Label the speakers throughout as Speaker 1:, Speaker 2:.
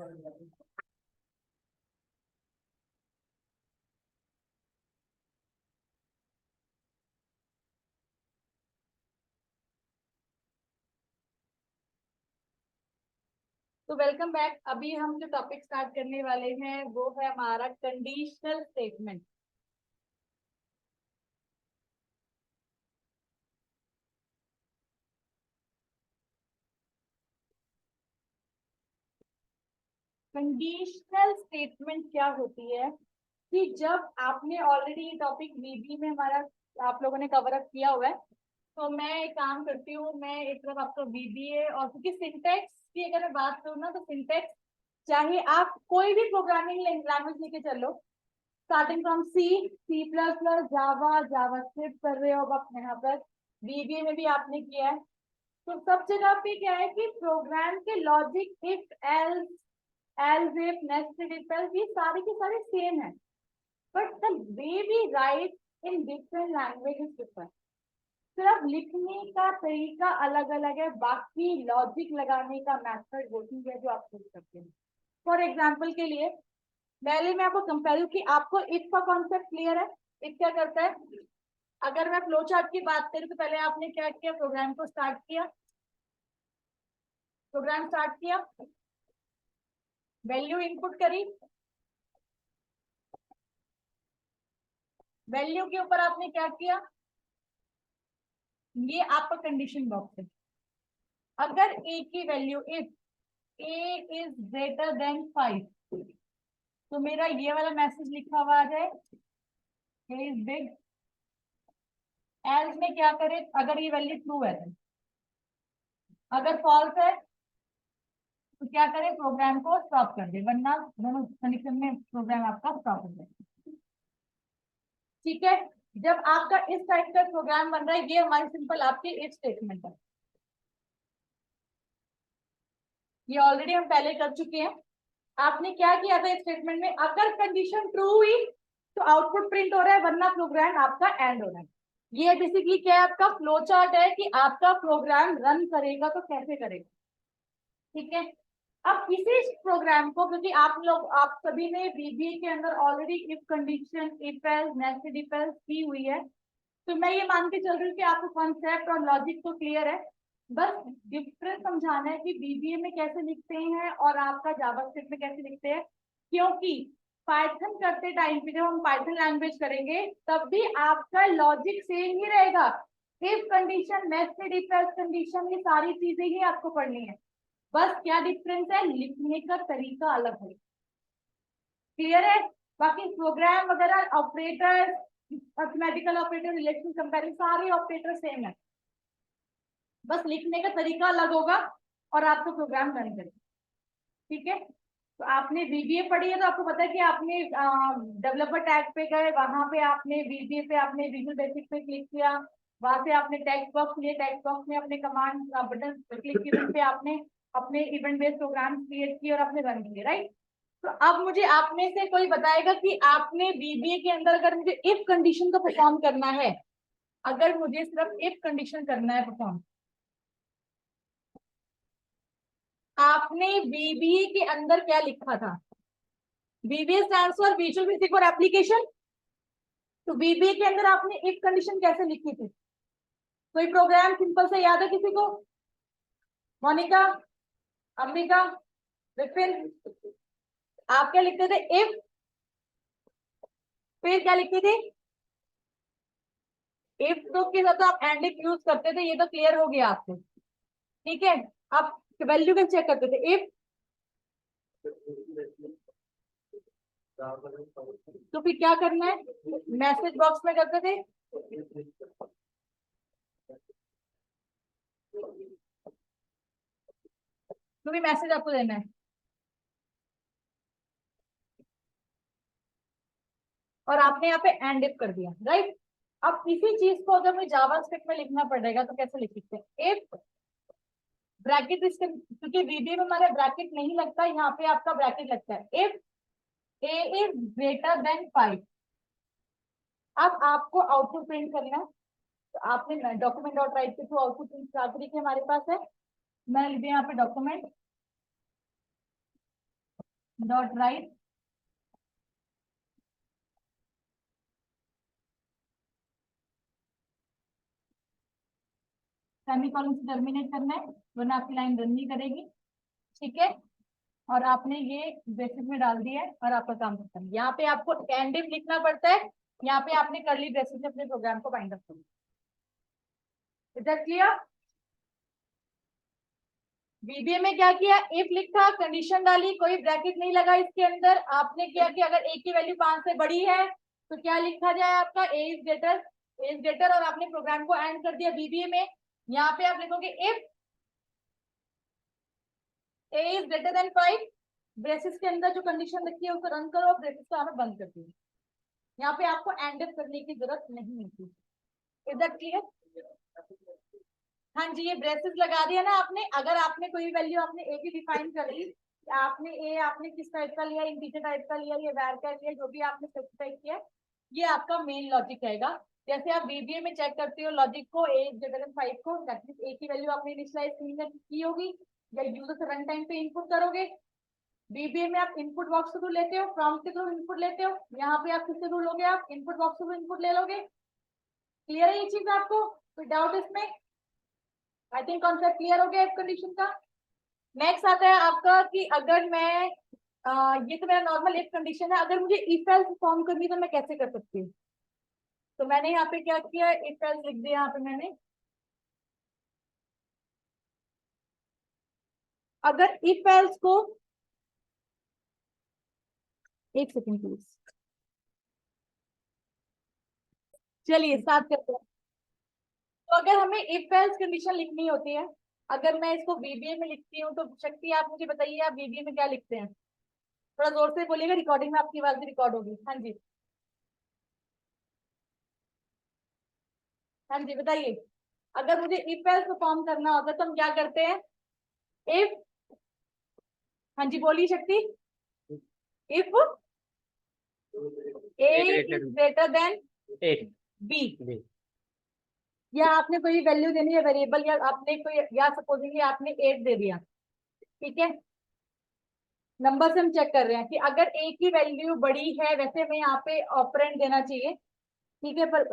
Speaker 1: तो welcome back. अभी हम जो टॉपिक स्टार्ट करने वाले हैं वो है हमारा कंडीशनल स्टेटमेंट। कंडीशनल स्टेटमेंट क्या होती है कि जब आपने ऑलरेडी टॉपिक वीबी में हमारा आप लोगों ने कवर अप किया हुआ है, तो मैं एक काम करती हूँ, मैं एक तरफ आपको बीबीए और क्योंकि सिंटेक्स की अगर मैं बात करूँ ना, तो सिंटेक्स चाहे आप कोई भी प्रोग्रामिंग लैंग्वेज लेके चलो, starting from C plus plus, Java, JavaScript कर रहे हो आप यहाँ पर, बीबीए में भी आपने किया है, तो सब जगह पे क्या है कि प्रोग्राम के logic, if, else, else if, nested if else, ये सारे के सारे सेम है, but the way we write in different languages differ. सिर्फ लिखने का तरीका अलग अलग है, बाकी लॉजिक लगाने का मेथड वही है जो आप सोच सकते हैं। फॉर एग्जाम्पल के लिए पहले मैं आपको कंपेयर कि आपको इफ का कॉन्सेप्ट क्लियर है। इफ क्या करता है? अगर मैं फ्लो चार्ट की बात करूं तो पहले आपने क्या किया, प्रोग्राम को स्टार्ट किया, प्रोग्राम स्टार्ट किया, वैल्यू इनपुट करी, वैल्यू के ऊपर आपने क्या किया, ये आपका कंडीशन बॉक्स है। अगर ए की value, if A is greater then 5, तो मेरा ये वाला मैसेज लिखा हुआ है, ए इज बिग। एल्स में क्या करे, अगर ये वैल्यू ट्रू है तो, अगर फॉल्स है तो क्या करे, प्रोग्राम को स्टॉप कर दे, वरना दोनों कंडीशन में प्रोग्राम आपका स्टॉप हो जाए। ठीक है, जब आपका इस टाइप का प्रोग्राम बन रहा है, ये हमारी सिंपल आपकी इफ स्टेटमेंट है। ये ऑलरेडी हम पहले कर चुके हैं। आपने क्या किया था इस स्टेटमेंट में, अगर कंडीशन ट्रू हुई तो आउटपुट प्रिंट हो रहा है, वरना प्रोग्राम आपका एंड हो रहा है। ये बेसिकली क्या है, आपका फ्लो चार्ट है कि आपका प्रोग्राम रन करेगा तो कैसे करेगा। ठीक है, अब इसी प्रोग्राम को, क्योंकि आप लोग, आप सभी ने बीबीए के अंदर already if condition, if else, nested if else की हुई है, तो मैं ये मान के चल रही हूँ कि आपको कॉन्सेप्ट और लॉजिक तो क्लियर है। बस डिफरेंस समझाना है कि बीबीए में कैसे लिखते हैं और आपका जावास्क्रिप्ट में कैसे लिखते हैं, क्योंकि पाइथन करते टाइम पे जब हम पाइथन लैंग्वेज करेंगे तब भी आपका लॉजिक सेम ही रहेगा। If condition, nested if else condition, ये सारी चीजें ही आपको पढ़नी है। बस क्या डिफरेंस है, लिखने का तरीका अलग है। क्लियर है? बाकी प्रोग्राम वगैरह, operator, arithmetical operator, relation, comparison, सारे ऑपरेटर सेम है, बस लिखने का तरीका अलग होगा और आपको प्रोग्राम रन करेगा। ठीक है, तो आपने बीबीए पढ़ी है तो आपको पता है कि आपने डेवलपर टैग पे गए, वहां पे आपने बीबीए पे आपने विजुअल बेसिक पे क्लिक किया, वहां से आपने टेक्स्ट बॉक्स लिए, टेक्स्ट बॉक्स में अपने कमांड बटन क्लिक किए, उन पे आपने अपने इवेंट बेस्ड प्रोग्राम क्रिएट किए और आपने रन किए, राइट? तो अब मुझे आप में से कोई बताएगा कि आपने बीबीए के अंदर अगर मुझे इफ कंडीशन को परफॉर्म करना है, अगर मुझे सिर्फ इफ कंडीशन करना है परफॉर्म, आपने बीबीए के अंदर क्या लिखा था? BBA stands for visual basic और एप्लीकेशन। तो बीबीए के अंदर आपने इफ कंडीशन कैसे लिखी थी? कोई प्रोग्राम सिंपल से याद है किसी को? मोनिका, अंबिका, विपिन, आप क्या लिखते थे? इफ, फिर क्या लिखते थे? इफ तो के साथ तो आप एंड इफ यूज करते थे, ये तो क्लियर हो गया आपको। ठीक है, आप वैल्यू कैसे चेक करते थे? इफ, तो फिर क्या करना है, मैसेज बॉक्स में करते थे, तो भी मैसेज आपको देना है, और आपने यहाँ पे एंड इफ कर दिया, राइट? अब इसी चीज को अगर मुझे जावास्क्रिप्ट में लिखना पड़ेगा तो कैसे लिख सकते हैं? इफ ब्रैकेट, इसके क्योंकि वीडियो में हमारा ब्रैकेट नहीं लगता, यहाँ पे आपका ब्रैकेट लगता है। If A is greater then 5, अब आपको आउटपुट प्रिंट करना है, तो आपने डॉक्यूमेंट डॉट राइट के थ्रू आउटपुट प्रिंट चार तरीके हमारे पास है। मैंने लिख दिया यहाँ पे डॉक्यूमेंट डॉट राइट सेमीकोलन से टर्मिनेट करना है, वरना आपकी लाइन रन नहीं करेगी। ठीक है, और आपने ये ब्रेसेस में डाल दिया है और आपका काम खत्म। यहाँ पे आपको एंड इफ लिखना पड़ता है, यहाँ पे आपने कर्ली ब्रेसेस से अपने प्रोग्राम को बाइंड अप करना। इधर क्लियर? बीबीए में क्या किया, इफ लिखा, कंडीशन डाली, कोई ब्रैकेट नहीं लगा इसके अंदर। आपने क्या कि अगर ए की वैल्यू 5 से बड़ी है तो क्या लिखा जाए, आपका ए इज ग्रेटर, और आपने प्रोग्राम को एंड कर दिया बीबीए में। यहाँ पे आप लिखोगे if A is greater then 5, braces के अंदर जो कंडीशन रखी है उसको रन करो, ब्रेसेस को हमें बंद कर दिया। यहाँ पे आपको एंड इफ करने की जरूरत नहीं होती। Is that clear? हाँ जी, ये ब्रेसेस लगा दिया ना आपने। अगर आपने कोई वैल्यू आपने ए की डिफाइन कर ली, आपने ए आपने किस टाइप का लिया, इंटीजर टाइप का लिया, ये वैर का लिया, जो भी आपने स्पेसिफाई किया, ये आपका मेन लॉजिक रहेगा। जैसे आप बीबीए में चेक करते हो लॉजिक को, ए ग्रेटर देन 5 को, दैट मींस ए की वैल्यू आपने इनिशियलाइज की होगी या यूजर से रन टाइम पे इनपुट करोगे। बीबीए में आप इनपुट बॉक्स के थ्रू लेते हो, प्रॉम्प्ट के थ्रू इनपुट लेते हो। यहाँ पे आप किससे थ्रू लोगे, आप इनपुट बॉक्स के थ्रू इनपुट ले लोगे। क्लियर है ये चीज आपको? कोई डाउट इसमें? आई थिंक कॉन्सेप्ट क्लियर हो गया इस कंडीशन का। नेक्स्ट आता है आपका कि अगर मैं ये तो मेरा नॉर्मल इफ कंडीशन है, अगर मुझे इफ एल्स फॉर्म करनी तो मैं कैसे कर सकती हूँ? तो मैंने यहाँ पे क्या किया, इफ एल्स लिख दिया यहाँ पे मैंने। अगर इफ एल्स को, एक सेकेंड प्लीज, चलिए स्टार्ट करते हैं। तो अगर हमें इफ एल्स कंडीशन लिखनी होती है, अगर मैं इसको बीबीए में लिखती हूँ, तो शक्ति आप मुझे बताइए, आप बीबीए में क्या लिखते हैं? थोड़ा जोर से बोलिएगा, रिकॉर्डिंग में आपकी आवाज भी रिकॉर्ड होगी। हाँ जी, हाँ जी बताइए। अगर मुझे इफ एल्स परफॉर्म करना होता है तो हम क्या करते हैं? इफ, हाँ जी बोलिए Shakti. If A is greater than B, या आपने कोई वैल्यू देनी है वेरिएबल, या आपने कोई, या सपोजिंग आपने 8 दे दिया, ठीक है। नंबर से हम चेक कर रहे हैं कि अगर ए की वैल्यू बड़ी है, वैसे मैं यहाँ पे ऑपरेंड देना चाहिए, ठीक है, पर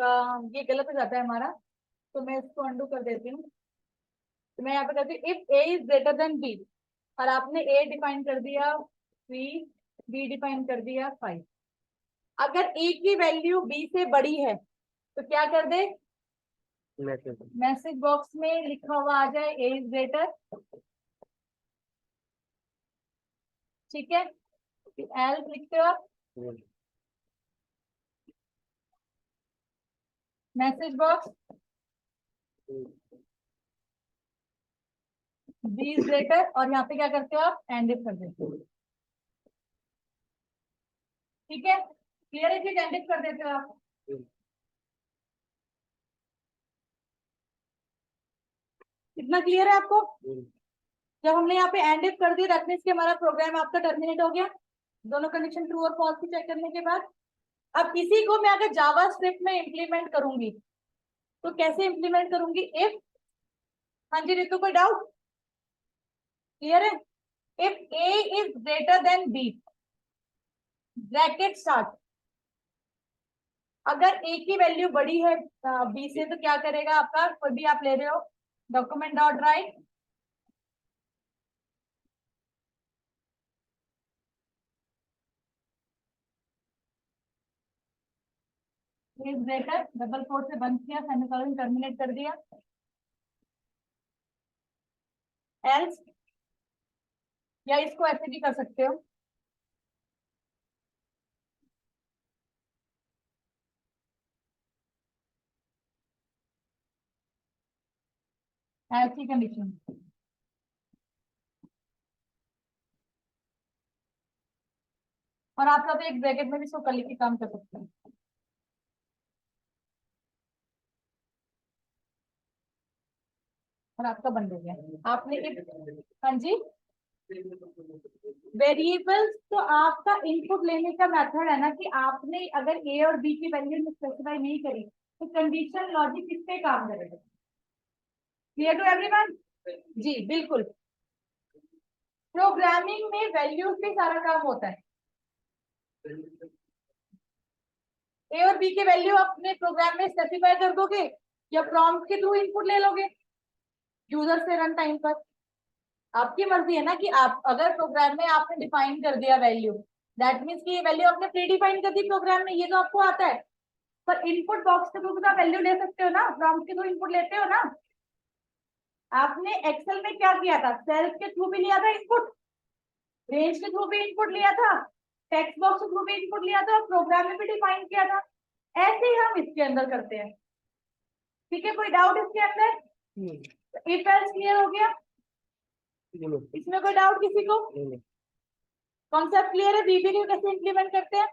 Speaker 1: ये गलत हो जाता है हमारा, तो मैं इसको अंडू कर देती हूँ। तो मैं यहाँ पे कहती हूँ if A is greater than B, और आपने ए डिफाइन कर दिया 3, बी डिफाइन कर दिया 5। अगर ए की वैल्यू बी से बड़ी है तो क्या कर दे, मैसेज बॉक्स में लिखा हुआ आ जाए ए इज ग्रेटर, ठीक है। एल्स लिखते हो आप, message box B is greater, और यहाँ पे क्या करते हो आप, एंड इफ कर देते हो, ठीक है। क्लियर है चीज, एंड इफ कर देते हो आप। कितना क्लियर है आपको? जब हमने यहाँ पे एंड इफ कर दिया, दैट मींस कि हमारा प्रोग्राम आपका टर्मिनेट हो गया, दोनों कंडीशन ट्रू और फॉल्स की चेक करने के बाद। अब इसी को मैं अगर जावा स्क्रिप्ट में इंप्लीमेंट करूंगी तो कैसे इंप्लीमेंट करूंगी? इफ, हाँ जी रितु कोई डाउट? क्लियर है? If A is greater than B, bracket start. अगर ए की वैल्यू बड़ी है बी से, तो क्या करेगा आपका, कोई भी आप ले रहे हो, document dot write is greater, double quote से बंद किया, सेमीकोलन टर्मिनेट कर दिया, एल्स, या इसको ऐसे भी कर सकते हो, ऐसी कंडीशन। और आप सब एक ब्रैकेट में भी इसको कर लिख के काम कर सकते हैं, और आपका बन गया। आपने एक, हाँ जी, वेरिएबल्स तो आपका इनपुट लेने का मेथड है ना, कि आपने अगर ए और बी की वैल्यू में स्पेसिफाई नहीं करी तो कंडीशन लॉजिक किस पे काम करेगा? Clear to everyone? जी बिल्कुल। प्रोग्रामिंग में वैल्यूज पे सारा काम होता है। ए और बी के वैल्यू अपने प्रोग्राम में स्पेसिफाई कर दोगे या प्रॉम्प्ट के थ्रू इनपुट ले लोगे यूजर से रन टाइम पर। आपकी मर्जी है ना कि आप अगर प्रोग्राम में आपने डिफाइन कर दिया वैल्यू, दैट मीन्स कि ये वैल्यू आपने प्री डिफाइन कर दी प्रोग्राम में, ये तो आपको आता है। पर इनपुट बॉक्स के थ्रू तो वैल्यू ले सकते हो ना, प्रॉम्प्ट के थ्रू इनपुट लेते हो ना। आपने एक्सेल में क्या किया था, सेल्स के थ्रू भी लिया था इनपुट, रेंज के थ्रू भी इनपुट लिया था, टेक्स्ट बॉक्स के थ्रू भी इनपुट लिया था, और प्रोग्राम में भी डिफाइन किया था। ऐसे ही हम इसके अंदर करते हैं। ठीक है, कोई डाउट इसके अंदर? इफ एल्स क्लियर हो गया? इसमें कोई डाउट किसी को? कॉन्सेप्ट क्लियर है? बीबी को कैसे इंप्लीमेंट करते हैं?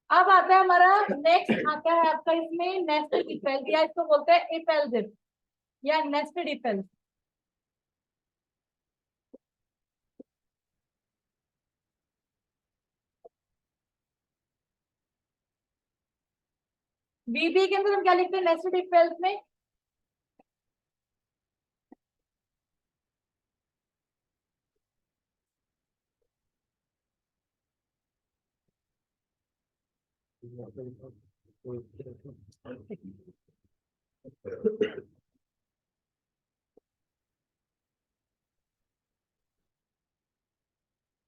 Speaker 1: अब आता है हमारा नेक्स्ट, आता है आपका इसमें नेस्टेड इफ एल्स, या इसको बोलते हैं इफ एल्स इफ या नेस्टेड इफ एल्स। बीबी के अंदर हम क्या लिखते हैं नेस्टेड इफ एल्स में?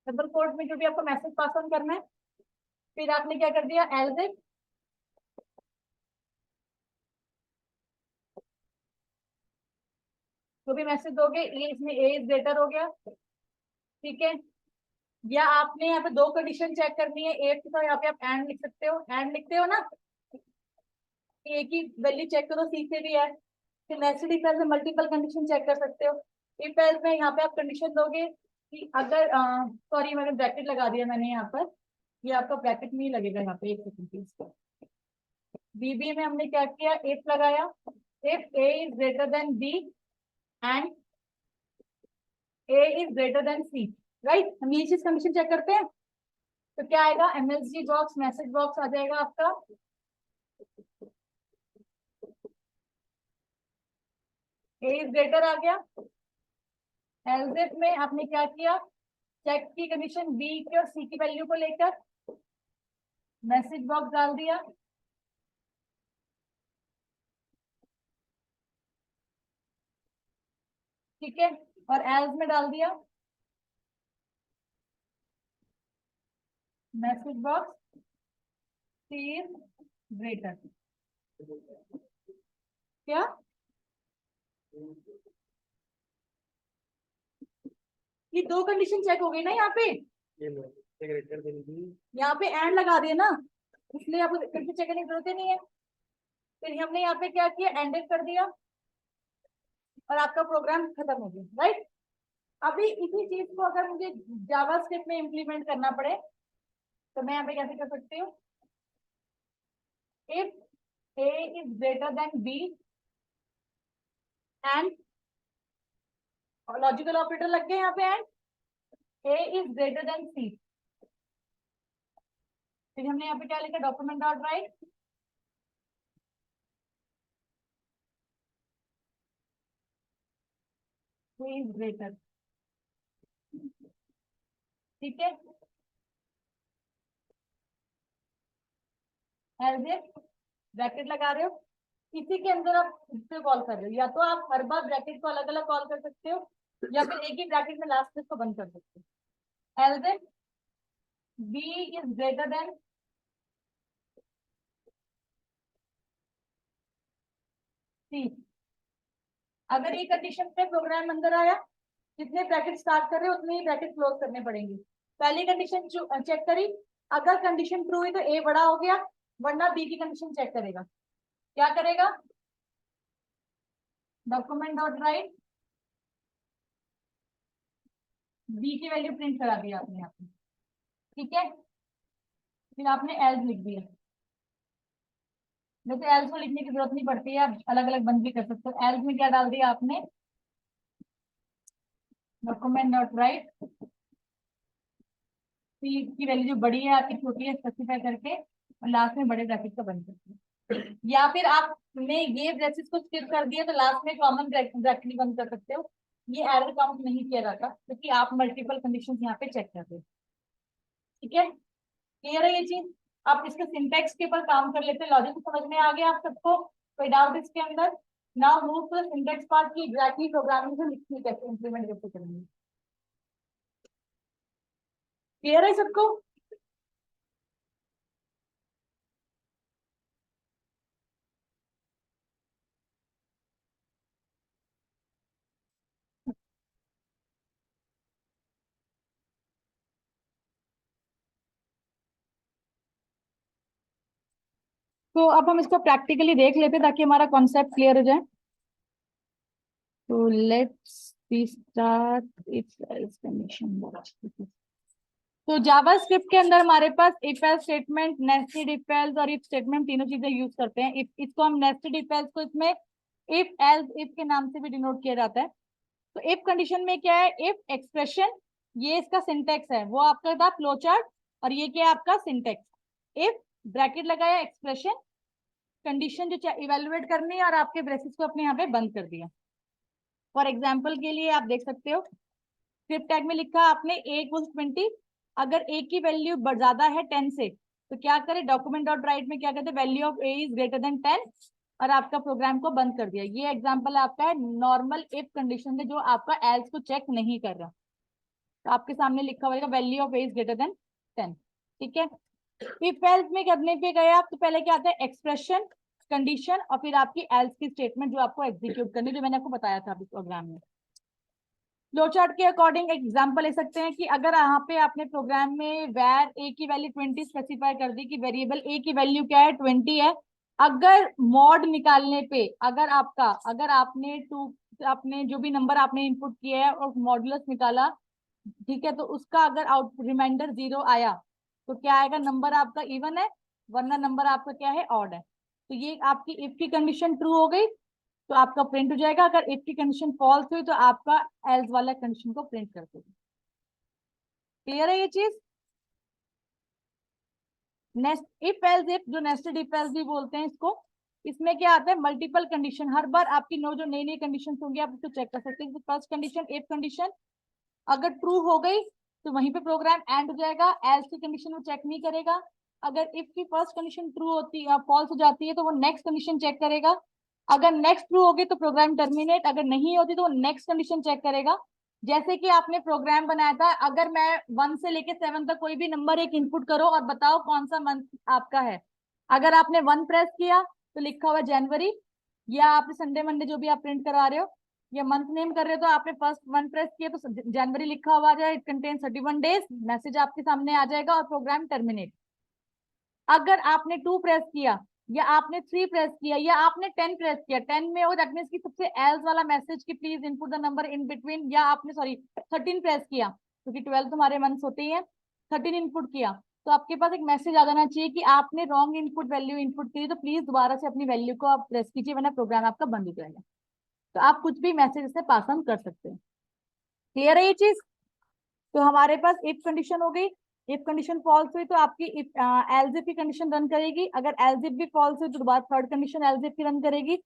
Speaker 1: डबल कोट में जो भी आपको मैसेज पास ऑन करना है, फिर आपने क्या कर दिया, एल्स इफ, जो भी मैसेज दोगे ये इसमें ए इज ग्रेटर हो गया। ठीक है, या आपने यहाँ पे दो कंडीशन चेक करनी है, एक तो यहाँ पे आप एंड लिख सकते हो, एंड लिखते हो ना, ए की वैल्यू चेक करो सी से भी है। फिर नेस्टेड इफ एल्स में मल्टीपल कंडीशन चेक कर सकते हो। इफ एल्स में यहाँ पे आप कंडीशन दोगे कि अगर सॉरी मैंने ब्रैकेट लगा दिया मैंने यहाँ पर, ये आपका ब्रैकेट नहीं लगेगा यहाँ पे, एक सेकंड प्लीज। बीबी में हमने क्या किया, इफ लगाया, if A is greater than B and A is greater than C, right. हम ये चीज कंडीशन चेक करते हैं, तो क्या आएगा, एमएसजी बॉक्स मैसेज बॉक्स आ जाएगा आपका। ए इज ग्रेटर आ गया। एल्स में आपने क्या किया, चेक की कंडीशन बी की और सी की वैल्यू को लेकर मैसेज बॉक्स डाल दिया। ठीक है, और एल्स में डाल दिया message box C is greater. क्या ये दो कंडीशन चेक हो गई ना, यहाँ पे यहाँ पे एंड लगा दिया ना, इसलिए आपको फिर चेक करने की जरूरत ही नहीं है। फिर हमने यहाँ पे क्या किया, एंडेड कर दिया और आपका प्रोग्राम खत्म हो गया, राइट। अभी इसी चीज को अगर मुझे जावास्क्रिप्ट में इम्प्लीमेंट करना पड़े तो मैं यहाँ पे कैसे कर सकती हूँ, if A is greater than B and, logical operator लग गए यहाँ पे, and A is greater than C. फिर हमने यहाँ पे क्या लिखा, document dot write is greater. ठीक है, एज इफ ब्रैकेट लगा रहे हो, इसी के अंदर आप इससे कॉल कर रहे हो, या तो आप हर बार ब्रैकेट को अलग अलग कॉल कर सकते हो या फिर एक ही ब्रैकेट में लास्ट में इसको बंद कर सकते हो। Else if B is greater than C. अगर ये कंडीशन पे प्रोग्राम अंदर आया, जितने ब्रैकेट स्टार्ट कर रहे हो उतने ही ब्रैकेट क्लोज करने पड़ेंगे। पहली कंडीशन चेक करी, अगर कंडीशन ट्रू हुई तो ए बड़ा हो गया, वरना बी की कंडीशन चेक करेगा। क्या करेगा, डॉक्यूमेंट डॉट राइट बी की वैल्यू प्रिंट करा दिया आपने यहाँ पे। ठीक है, फिर आपने एल्स लिख दिया। वैसे एल्स को लिखने की जरूरत नहीं पड़ती है, आप अलग अलग बंद भी कर सकते हो। एल्स में क्या डाल दिया आपने, डॉक्यूमेंट डॉट राइट सी की वैल्यू जो बड़ी है आपकी छोटी है स्पेसिफाई करके, और लास्ट में बड़े ब्रैकेट का बंद करते हैं। या फिर आपने ये ब्रेसेस को स्किप कर दिया तो लास्ट में कॉमन ब्रैकेट बंद कर सकते हो, ये एरर काउंट नहीं किया जाता क्योंकि आप मल्टीपल कंडीशन यहाँ पे चेक करते हैं। ठीक है, क्लियर है ये चीज। आप इसके सिंटेक्स के ऊपर काम कर लेते हैं, लॉजिक समझ में आ गया आप सबको, कोई डाउट इसके अंदर? Now move to the syntax part की एग्जैक्टली प्रोग्रामिंग से लिखनी कैसे, इंप्लीमेंट कैसे करेंगे। क्लियर है सबको? तो अब हम इसको प्रैक्टिकली देख लेते हैं ताकि हमारा कॉन्सेप्ट क्लियर हो जाए। तो let's we start if else condition. तो जावास्क्रिप्ट के अंदर हमारे पास if else statement, nested if else और इफ स्टेटमेंट तीनों चीजें यूज करते हैं। इफ इसको हम नेस्टेड इफ एल्स को इसमें इफ एल्स इफ के नाम से भी डिनोट किया जाता है। तो इफ कंडीशन में क्या है, इफ एक्सप्रेशन, ये इसका सिंटेक्स है, वो आपका था फ्लो चार्ट, और ये क्या है आपका सिंटेक्स। इफ ब्रैकेट लगाया, एक्सप्रेशन, कंडीशन जो इवेलुएट करनी है, और आपके ब्रेसेस को अपने यहाँ पे बंद कर दिया। फॉर एग्जाम्पल के लिए आप देख सकते हो, स्क्रिप्ट टैग में लिखा आपने a इक्वल्स 20, अगर a की वैल्यू ज्यादा है 10 से, तो क्या करें, डॉक्यूमेंट डॉट राइट में क्या कहते हैं, value of a is greater then 10, और आपका प्रोग्राम को बंद कर दिया। ये एग्जांपल आपका है नॉर्मल इफ कंडीशन में, जो आपका एल्स को चेक नहीं कर रहा। तो आपके सामने लिखा हुआ value of a is greater then 10। ठीक है, इफ एल्स में करने पे गए आप, तो पहले क्या आता है, एक्सप्रेशन, कंडीशन, और फिर आपकी एल्स की स्टेटमेंट जो आपको एग्जीक्यूट करनी, जो मैंने आपको बताया था अभी प्रोग्राम में। फ्लो चार्ट के अकॉर्डिंग एग्जांपल ले सकते हैं कि अगर यहाँ पे आपने प्रोग्राम में वैर ए की वैल्यू 20 स्पेसिफाई कर दी कि वेरिएबल ए की वैल्यू क्या है, 20 है। अगर मॉड निकालने पे, अगर आपने आपने जो भी नंबर आपने इनपुट किया है और मॉडुलस निकाला, ठीक है, तो उसका अगर आउट रिमाइंडर 0 आया, तो क्या आएगा, नंबर आपका इवन है, वरना नंबर आपका क्या है, ऑड है। तो ये आपकी इफ की कंडीशन ट्रू हो गई तो आपका प्रिंट हो जाएगा। अगर इफ की कंडीशन फॉल्स हुई तो आपका एल्स वाला कंडीशन को प्रिंट कर देगा। क्लियर है ये चीज? नेक्स्ट इफ एल्स इफ, जो नेस्टेड इफ एल्स भी बोलते हैं इसको, इसमें क्या आता है, मल्टीपल कंडीशन। हर बार आपकी जो नई नई कंडीशन होंगी आप उसको चेक कर सकते हैं। फर्स्ट कंडीशन, इफ कंडीशन अगर ट्रू हो गई तो वहीं पे प्रोग्राम एंड हो जाएगा, एल्स की कंडीशन वो चेक नहीं करेगा। अगर इफ की फर्स्ट कंडीशन ट्रू होती है, फॉल्स हो जाती है, तो वो नेक्स्ट कंडीशन चेक करेगा। अगर नेक्स्ट ट्रू होगी तो प्रोग्राम टर्मिनेट, अगर नहीं होती तो वो नेक्स्ट कंडीशन चेक करेगा। जैसे कि आपने प्रोग्राम बनाया था, अगर मैं 1 से लेके 7 तक कोई भी नंबर एक इनपुट करो और बताओ कौन सा मंथ आपका है। अगर आपने 1 प्रेस किया तो लिखा हुआ जनवरी, या आपने संडे मंडे जो भी आप प्रिंट करवा रहे हो, या मंथ नेम कर रहे हो, तो आपने फर्स्ट 1 प्रेस किया तो जनवरी लिखा हुआ आ जाए, इट कंटेन 31 डेज, मैसेज आपके सामने आ जाएगा और प्रोग्राम टर्मिनेट। अगर आपने 2 प्रेस किया, या आपने 3 प्रेस किया, या आपने 10 प्रेस किया, 10 में हो दैट मीन्स की सबसे एल्स वाला मैसेज की please input the number in between, या आपने सॉरी 13 प्रेस किया क्योंकि 12 तुम्हारे मंथ्स होते ही हैं, 13 इनपुट किया, तो आपके पास एक मैसेज आ जाना चाहिए कि आपने रॉन्ग इनपुट वैल्यू इनपुट की, तो प्लीज दोबारा से अपनी वैल्यू को आप प्रेस कीजिए, वरना प्रोग्राम आपका बंद हो जाएगा। तो आप कुछ भी मैसेज इससे पास ऑन कर सकते हैं। क्लियर है ये चीज? तो हमारे पास इफ कंडीशन हो गई, इफ कंडीशन फॉल्स हुई तो आपकी एल्स इफ की कंडीशन रन करेगी। अगर एल्स इफ भी फॉल्स हुई तो दोबारा थर्ड कंडीशन एल्स इफ की रन करेगी।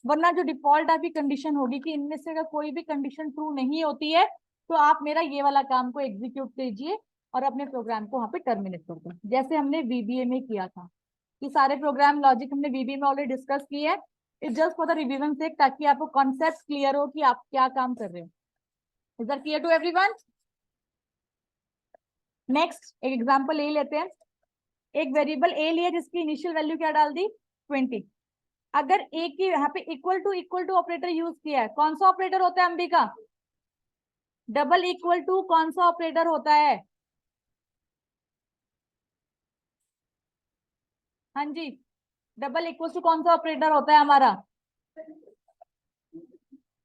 Speaker 1: वरना जो डिफॉल्ट आपकी कंडीशन होगी कि इनमें से अगर कोई भी कंडीशन ट्रू नहीं होती है, तो आप मेरा ये वाला काम को एग्जीक्यूट कीजिए और अपने प्रोग्राम को वहां पे टर्मिनेट कर दो, जैसे हमने वीबीए में किया था। ये सारे प्रोग्राम लॉजिक हमने वीबीए में ऑलरेडी डिस्कस किए हैं। It just for the revision से, ताकि आपको कॉन्सेप्ट क्लियर हो कि आप क्या काम कर रहे हो। Is that clear to everyone? Next एक एग्जांपल ले लेते हैं। एक वेरिएबल ए लिया जिसकी इनिशियल वैल्यू क्या डाल दी, 20। अगर ए की यहाँ पे इक्वल टू ऑपरेटर यूज किया है, कौन सा ऑपरेटर होता है अंबिका? डबल इक्वल टू कौन सा ऑपरेटर होता है? हाँ जी, डबल इक्वल टू कौन सा ऑपरेटर होता है हमारा?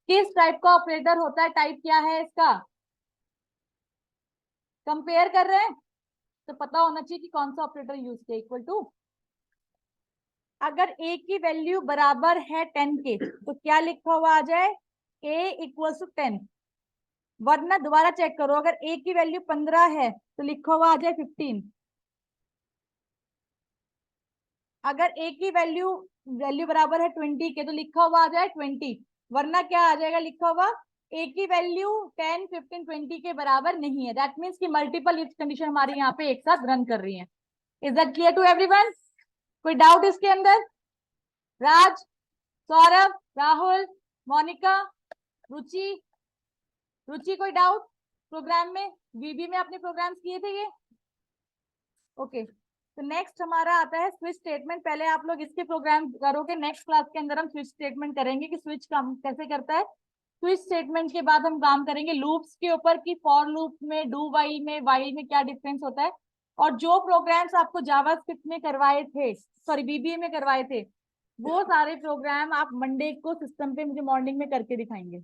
Speaker 1: किस टाइप का ऑपरेटर होता है, टाइप क्या है इसका? कंपेयर कर रहे हैं तो पता होना चाहिए कि कौन सा ऑपरेटर यूज किया, इक्वल टू। अगर ए की वैल्यू बराबर है 10 के, तो क्या लिखा हुआ आ जाए, ए इक्वल टू 10। वरना दोबारा चेक करो, अगर ए की वैल्यू 15 है तो लिखा हुआ आ जाए 15। अगर ए की वैल्यू बराबर है 20 के, तो लिखा हुआ आ जाए 20। वरना क्या आ जाएगा लिखा हुआ, ए की वैल्यू 10, 15, 20 के बराबर नहीं है। दैट मीन्स कि मल्टीपल इफ कंडीशन हमारी यहाँ पे एक साथ रन कर रही है। Is that clear to everyone? कोई डाउट इसके अंदर? राज, सौरभ, राहुल, मोनिका, रुचि, रुचि कोई डाउट प्रोग्राम में? वीबी में आपने प्रोग्राम्स किए थे ये? ओके, तो नेक्स्ट हमारा आता है स्विच स्टेटमेंट। पहले आप लोग इसके प्रोग्राम करोगे, नेक्स्ट क्लास के अंदर हम स्विच स्टेटमेंट करेंगे कि स्विच काम कैसे करता है। स्विच स्टेटमेंट के बाद हम काम करेंगे लूप्स के ऊपर कि फॉर लूप में, डू वाइल में क्या डिफरेंस होता है। और जो प्रोग्राम्स आपको जावास्क्रिप्ट में करवाए थे, सॉरी बीबीए में करवाए थे, वो सारे प्रोग्राम आप मंडे को सिस्टम पे मुझे मॉर्निंग में करके दिखाएंगे।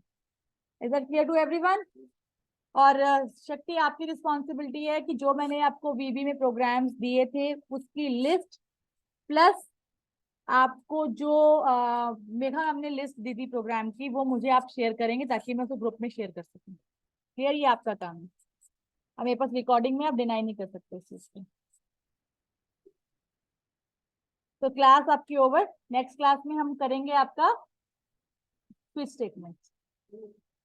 Speaker 1: Is that clear to everyone? और शक्ति, आपकी रिस्पॉन्सिबिलिटी है कि जो मैंने आपको वीबी में प्रोग्राम्स दिए थे उसकी लिस्ट प्लस आपको जो मेघा हमने लिस्ट दी थी प्रोग्राम की, वो मुझे आप शेयर करेंगे ताकि मैं उसको ग्रुप में शेयर कर सकूं। क्लियर? ये आपका काम है। अब मेरे पास रिकॉर्डिंग में आप डिनाई नहीं कर सकते इस चीज को। तो क्लास आपकी ओवर। नेक्स्ट क्लास में हम करेंगे आपका स्विच स्टेटमेंट।